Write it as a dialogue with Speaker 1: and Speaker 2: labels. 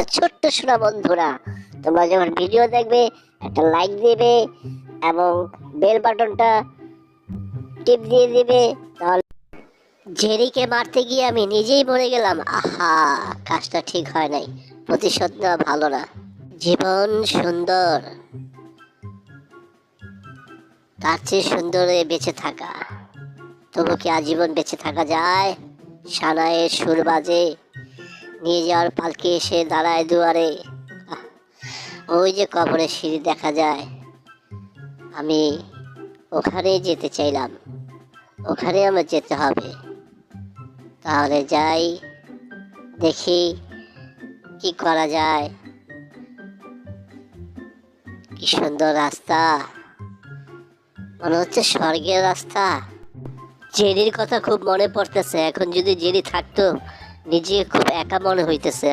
Speaker 1: ছোট্ট সোনা বন্ধুরা, তোমরা যখন ভিডিও দেখবে একটা লাইক দিবে এবং বেল বাটনটা টিপ দিয়ে দিবে। তাহলে জেরিকে মারতে গিয়ে আমি নিজেই মরে গেলাম। আহা, কাজটা ঠিক হয় নাই। প্রতিশোধ নেওয়া ভালো না। জীবন সুন্দর, তার চেয়ে সুন্দর বেঁচে থাকা। তবু কি আজীবন বেঁচে থাকা যায়? সানায়ের সুর বাজে, নিয়ে যাওয়ার পালকি এসে দাঁড়ায় দুয়ারে। ওই যে কবরের সিঁড়ি দেখা যায়, আমি ওখানে যেতে চাইলাম। ওখানে আমার যেতে হবে। তাহলে যাই, দেখি কি করা যায়। কি সুন্দর রাস্তা, মনে হচ্ছে স্বর্গের রাস্তা। জেরির কথা খুব মনে পড়তেছে। এখন যদি জেরি থাকতো, নিজে খুব একা মনে হইতেছে।